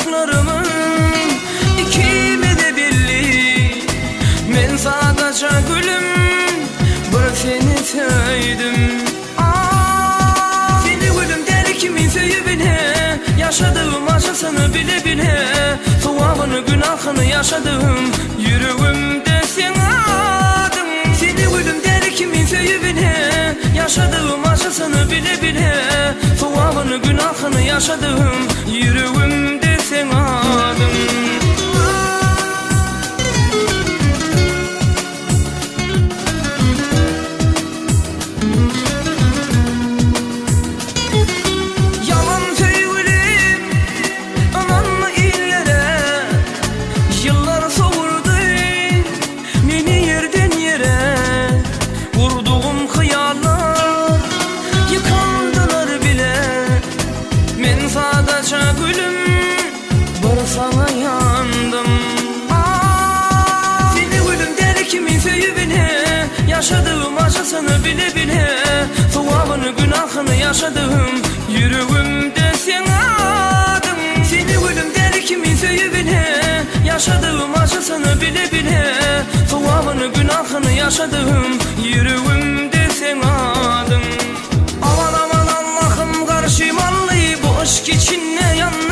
yanaklarımın ikime de belli. Men sadece gülüm bir seni söyledim. Seni gülüm der kimin söyübüne, yaşadığım acısını bile bile, sevabını günahını yaşadım, yüreğimde sen adın. Seni gülüm der kimin söyübüne, yaşadığım acısını bile bile, sevabını günahını yaşadım, yüreğimde sen adın. Sana yandım. Seni gülüm der kimin söyübüne, yaşadığım acısını bile bile, sevabını günahını yaşadım, yüreğimde sen adın. Seni gülüm der kimin söyübüne, yaşadığım acısını bile bile, sevabını günahını yaşadım, yüreğimde sen adın. Aman aman Allah'ım karşımallı bu aşk içinde yandım.